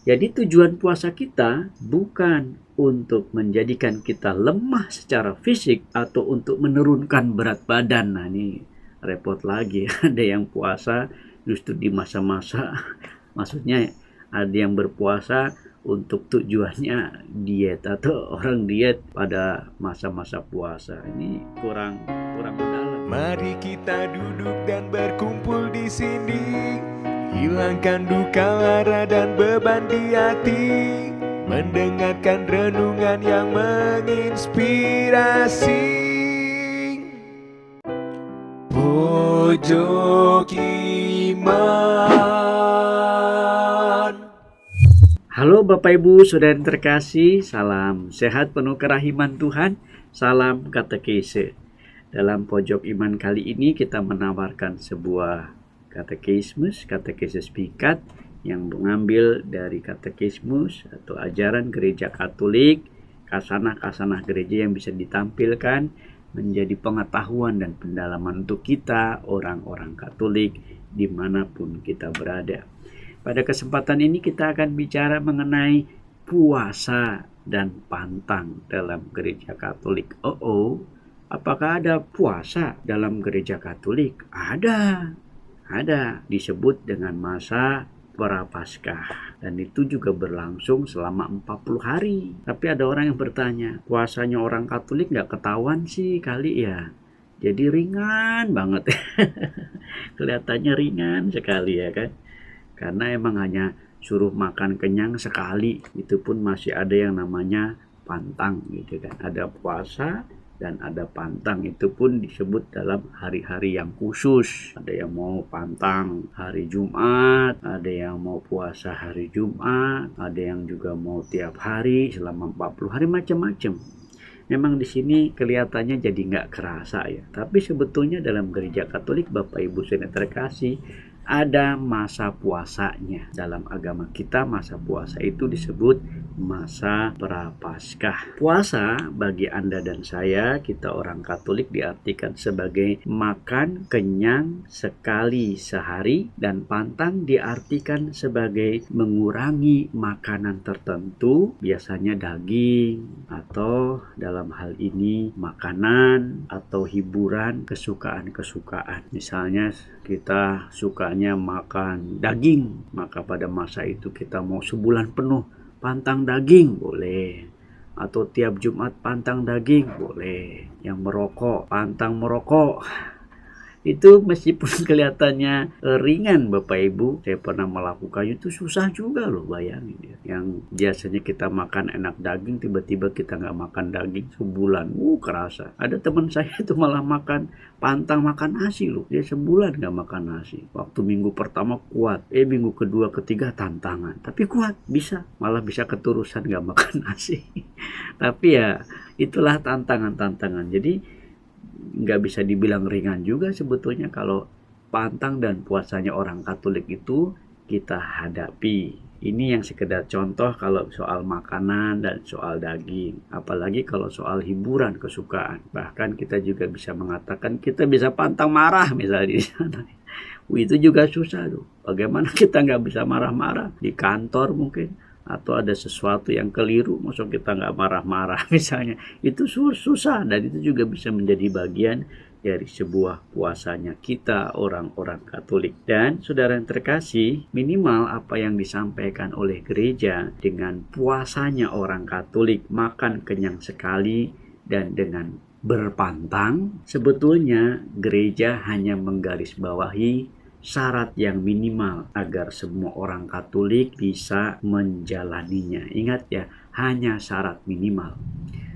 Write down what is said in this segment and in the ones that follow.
Jadi tujuan puasa kita bukan untuk menjadikan kita lemah secara fisik atau untuk menurunkan berat badan. Nah ini repot lagi. Ada yang puasa justru di masa-masa, maksudnya ada yang berpuasa untuk tujuannya diet atau orang diet pada masa-masa puasa. Ini kurang mendalam. Mari kita duduk dan berkumpul di sini, hilangkan duka lara dan beban di hati, mendengarkan renungan yang menginspirasi. Pojok Iman. Halo Bapak Ibu Saudara yang terkasih, salam sehat penuh kerahiman Tuhan, salam katekese. Dalam Pojok Iman kali ini kita menawarkan sebuah katekismus singkat yang mengambil dari katekismus atau ajaran gereja Katolik, kasanah-kasanah gereja yang bisa ditampilkan menjadi pengetahuan dan pendalaman untuk kita orang-orang Katolik dimanapun kita berada. Pada kesempatan ini kita akan bicara mengenai puasa dan pantang dalam gereja Katolik. Apakah ada puasa dalam gereja Katolik? Ada. Disebut dengan masa Prapaskah. Dan itu juga berlangsung selama 40 hari. Tapi ada orang yang bertanya, puasanya orang Katolik nggak ketahuan sih kali ya? Jadi ringan banget. Kelihatannya ringan sekali ya kan? Karena emang hanya suruh makan kenyang sekali, itu pun masih ada yang namanya pantang gitu kan. Ada puasa dan ada pantang, itu pun disebut dalam hari-hari yang khusus. Ada yang mau pantang hari Jumat, ada yang mau puasa hari Jumat, ada yang juga mau tiap hari selama 40 hari, macam-macam. Memang di sini kelihatannya jadi nggak kerasa ya. Tapi sebetulnya dalam gereja Katolik, Bapak Ibu Saudara terkasih, ada masa puasanya. Dalam agama kita masa puasa itu disebut masa Prapaskah. Puasa bagi Anda dan saya, kita orang Katolik, diartikan sebagai makan kenyang sekali sehari, dan pantang diartikan sebagai mengurangi makanan tertentu, biasanya daging atau dalam hal ini makanan atau hiburan kesukaan-kesukaan. Misalnya kita sukanya makan daging, maka pada masa itu kita mau sebulan penuh pantang daging, boleh. Atau tiap Jumat pantang daging, boleh. Yang merokok, pantang merokok. Itu meskipun kelihatannya ringan Bapak Ibu, saya pernah melakukan itu, susah juga loh, bayangin ya. Yang biasanya kita makan enak daging, tiba-tiba kita nggak makan daging sebulan, kerasa. Ada teman saya itu malah pantang makan nasi loh, dia sebulan nggak makan nasi. Waktu minggu pertama kuat, minggu kedua ketiga tantangan, tapi kuat, malah bisa keterusan nggak makan nasi. Tapi ya itulah tantangan-tantangan. Jadi nggak bisa dibilang ringan juga sebetulnya kalau pantang dan puasanya orang Katolik itu kita hadapi. Ini yang sekedar contoh kalau soal makanan dan soal daging. Apalagi kalau soal hiburan kesukaan. Bahkan kita juga bisa mengatakan kita bisa pantang marah misalnya di sana. Itu juga susah tuh. Bagaimana kita nggak bisa marah-marah di kantor mungkin, atau ada sesuatu yang keliru, maksud kita nggak marah-marah misalnya, itu susah. Dan itu juga bisa menjadi bagian dari sebuah puasanya kita orang-orang Katolik. Dan saudara yang terkasih, minimal apa yang disampaikan oleh gereja dengan puasanya orang Katolik, makan kenyang sekali dan dengan berpantang, sebetulnya gereja hanya menggarisbawahi syarat yang minimal agar semua orang Katolik bisa menjalaninya. Ingat ya, hanya syarat minimal.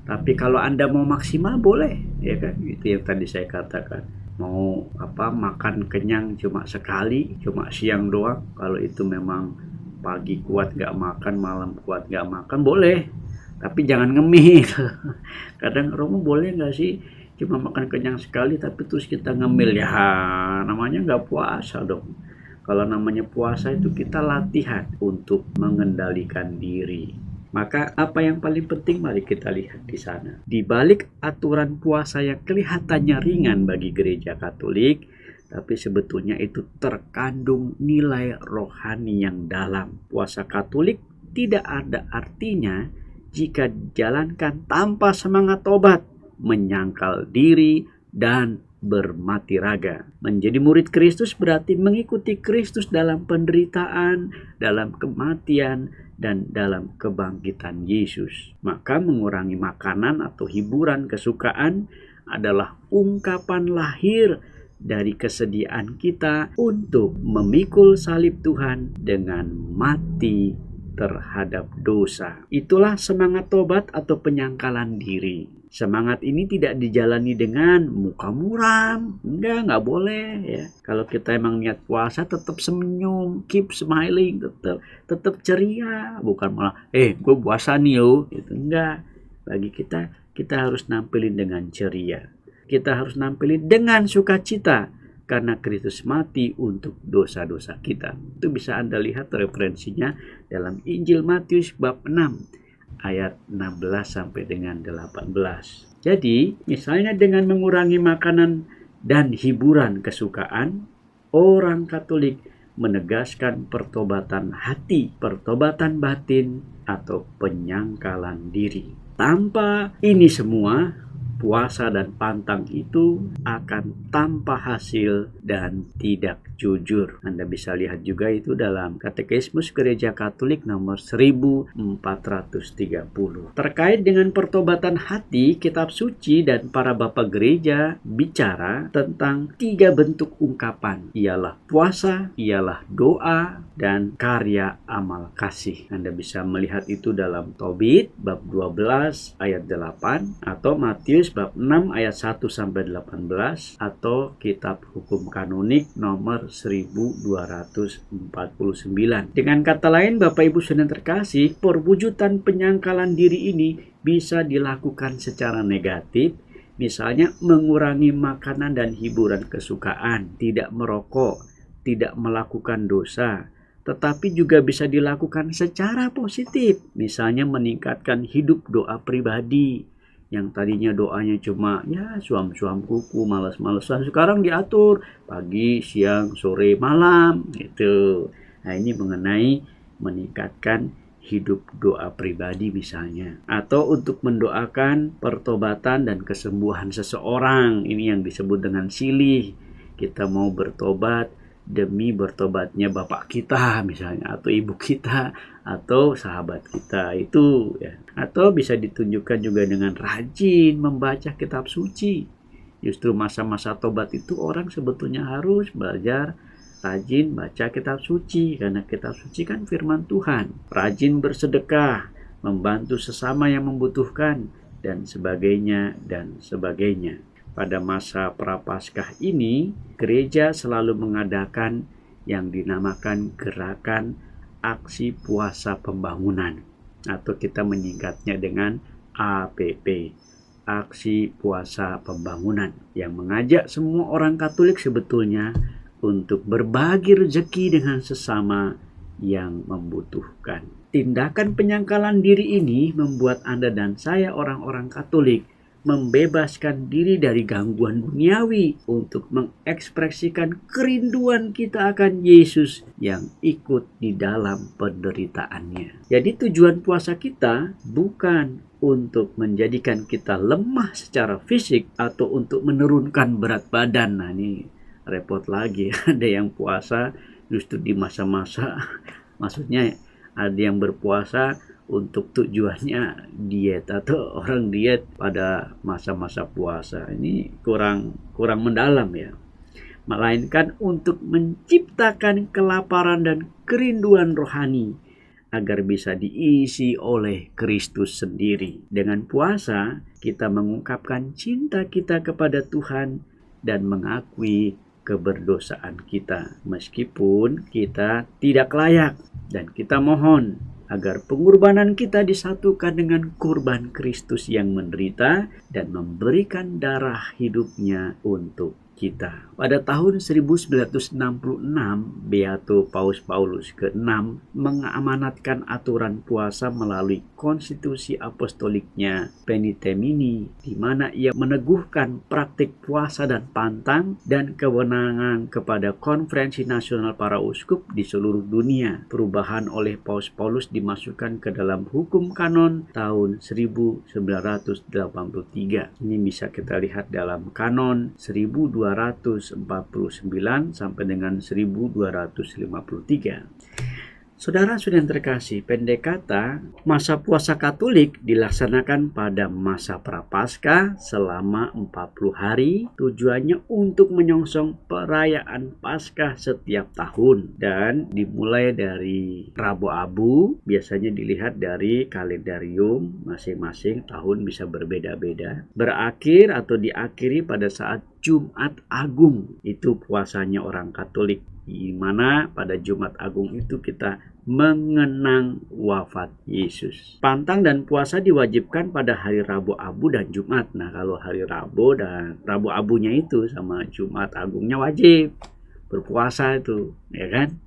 Tapi kalau Anda mau maksimal boleh, ya kan? Itu yang tadi saya katakan. Mau makan kenyang cuma sekali, cuma siang doang. Kalau itu memang pagi kuat nggak makan, malam kuat nggak makan, boleh. Tapi jangan ngemil. Kadang Romo boleh nggak sih cuma makan kenyang sekali tapi terus kita ngemil? Ya namanya nggak puasa dong. Kalau namanya puasa itu kita latihan untuk mengendalikan diri. Maka apa yang paling penting mari kita lihat di sana. Di balik aturan puasa yang kelihatannya ringan bagi gereja Katolik, tapi sebetulnya itu terkandung nilai rohani yang dalam. Puasa Katolik tidak ada artinya jika dijalankan tanpa semangat tobat, menyangkal diri, dan bermati raga. Menjadi murid Kristus berarti mengikuti Kristus dalam penderitaan, dalam kematian, dan dalam kebangkitan Yesus. Maka mengurangi makanan atau hiburan kesukaan adalah ungkapan lahir dari kesediaan kita untuk memikul salib Tuhan dengan mati terhadap dosa. Itulah semangat tobat atau penyangkalan diri. Semangat ini tidak dijalani dengan muka muram. Enggak boleh ya. Kalau kita emang niat puasa, tetap senyum, keep smiling, tetap ceria, bukan malah gue puasa nih yo. Itu enggak. Bagi kita harus nampilin dengan ceria. Kita harus nampilin dengan sukacita karena Kristus mati untuk dosa-dosa kita. Itu bisa Anda lihat referensinya dalam Injil Matius bab 6 ayat 16 sampai dengan 18. Jadi, misalnya dengan mengurangi makanan dan hiburan kesukaan, orang Katolik menegaskan pertobatan hati, pertobatan batin, atau penyangkalan diri. Tanpa ini semua, puasa dan pantang itu akan tanpa hasil dan tidak jujur. Anda bisa lihat juga itu dalam Katekismus Gereja Katolik nomor 1430. Terkait dengan pertobatan hati, kitab suci dan para bapak gereja bicara tentang 3 bentuk ungkapan. Ialah puasa, ialah doa, dan karya amal kasih. Anda bisa melihat itu dalam Tobit bab 12 ayat 8 atau Matius bab 6 ayat 1 sampai 18 atau kitab hukum kanonik nomor 1249. Dengan kata lain, Bapak Ibu Saudara terkasih, perwujudan penyangkalan diri ini bisa dilakukan secara negatif. Misalnya mengurangi makanan dan hiburan kesukaan, tidak merokok, tidak melakukan dosa. Tetapi juga bisa dilakukan secara positif. Misalnya meningkatkan hidup doa pribadi. Yang tadinya doanya cuma suam-suam kuku, malas-malesan, sekarang diatur pagi, siang, sore, malam gitu. Nah, ini mengenai meningkatkan hidup doa pribadi misalnya. Atau untuk mendoakan pertobatan dan kesembuhan seseorang. Ini yang disebut dengan silih. Kita mau bertobat demi bertobatnya bapak kita misalnya, atau ibu kita, atau sahabat kita itu ya. Atau bisa ditunjukkan juga dengan rajin membaca kitab suci. Justru masa-masa tobat itu orang sebetulnya harus belajar rajin baca kitab suci, karena kitab suci kan firman Tuhan. Rajin bersedekah, membantu sesama yang membutuhkan, dan sebagainya dan sebagainya. Pada masa Prapaskah ini, gereja selalu mengadakan yang dinamakan gerakan aksi puasa pembangunan, atau kita menyingkatnya dengan APP, aksi puasa pembangunan, yang mengajak semua orang Katolik sebetulnya untuk berbagi rezeki dengan sesama yang membutuhkan. Tindakan penyangkalan diri ini membuat Anda dan saya orang-orang Katolik membebaskan diri dari gangguan duniawi untuk mengekspresikan kerinduan kita akan Yesus yang ikut di dalam penderitaannya. Jadi tujuan puasa kita bukan untuk menjadikan kita lemah secara fisik atau untuk menurunkan berat badan. Nah, ini repot lagi. Ada yang puasa justru di masa-masa, maksudnya ada yang berpuasa untuk tujuannya diet, atau orang diet pada masa-masa puasa. Ini kurang mendalam ya. Melainkan untuk menciptakan kelaparan dan kerinduan rohani agar bisa diisi oleh Kristus sendiri. Dengan puasa, kita mengungkapkan cinta kita kepada Tuhan dan mengakui keberdosaan kita meskipun kita tidak layak, dan kita mohon agar pengorbanan kita disatukan dengan kurban Kristus yang menderita dan memberikan darah hidupnya untuk kita. Pada tahun 1966, Beato Paus Paulus ke-6 mengamanatkan aturan puasa melalui konstitusi apostoliknya Penitemini, di mana ia meneguhkan praktik puasa dan pantang dan kewenangan kepada Konferensi Nasional Para Uskup di seluruh dunia. Perubahan oleh Paus Paulus dimasukkan ke dalam hukum kanon tahun 1983. Ini bisa kita lihat dalam kanon 1249 sampai dengan 1253. Saudara-saudara yang terkasih, pendek kata, masa puasa Katolik dilaksanakan pada masa Prapaskah selama 40 hari. Tujuannya untuk menyongsong perayaan Paskah setiap tahun dan dimulai dari Rabu Abu, biasanya dilihat dari kalendarium masing-masing tahun bisa berbeda-beda. Berakhir atau diakhiri pada saat Jumat Agung, itu puasanya orang Katolik, di mana pada Jumat Agung itu kita mengenang wafat Yesus. Pantang dan puasa diwajibkan pada hari Rabu Abu dan Jumat. Nah, kalau hari Rabu dan Rabu Abunya itu sama Jumat Agungnya wajib berpuasa itu, ya kan?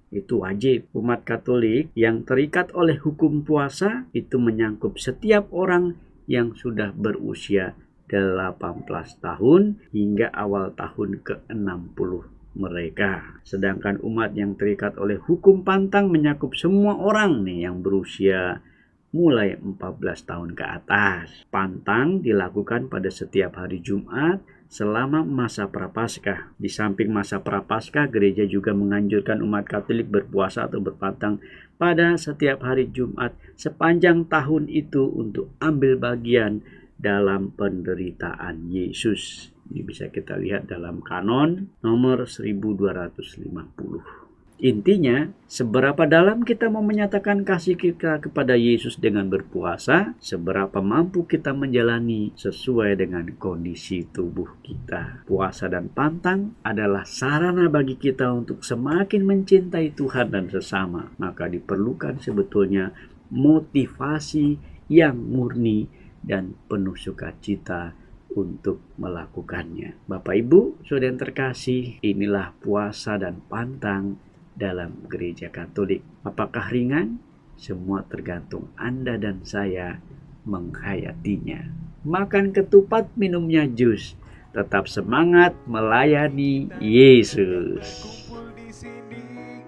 Itu wajib. Umat Katolik yang terikat oleh hukum puasa itu menyangkut setiap orang yang sudah berusia 18 tahun hingga awal tahun ke-60 mereka. Sedangkan umat yang terikat oleh hukum pantang menyakup semua orang nih yang berusia mulai 14 tahun ke atas. Pantang dilakukan pada setiap hari Jumat selama masa Prapaskah. Di samping masa Prapaskah, gereja juga menganjurkan umat Katolik berpuasa atau berpantang pada setiap hari Jumat sepanjang tahun itu untuk ambil bagian dalam penderitaan Yesus. Ini bisa kita lihat dalam kanon nomor 1250. Intinya, seberapa dalam kita mau menyatakan kasih kita kepada Yesus dengan berpuasa, seberapa mampu kita menjalani sesuai dengan kondisi tubuh kita. Puasa dan pantang adalah sarana bagi kita untuk semakin mencintai Tuhan dan sesama. Maka diperlukan sebetulnya motivasi yang murni dan penuh sukacita untuk melakukannya. Bapak Ibu, saudara yang terkasih, inilah puasa dan pantang dalam gereja Katolik. Apakah ringan? Semua tergantung Anda dan saya menghayatinya. Makan ketupat, minumnya jus. Tetap semangat melayani Yesus. Kumpul di sini,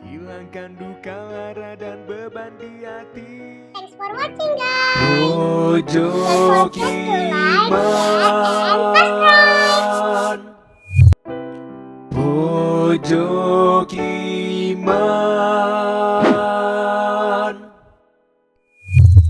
hilangkan duka lara dan beban di hati. Thanks for watching, guys. Pojok Iman. Pojok Iman.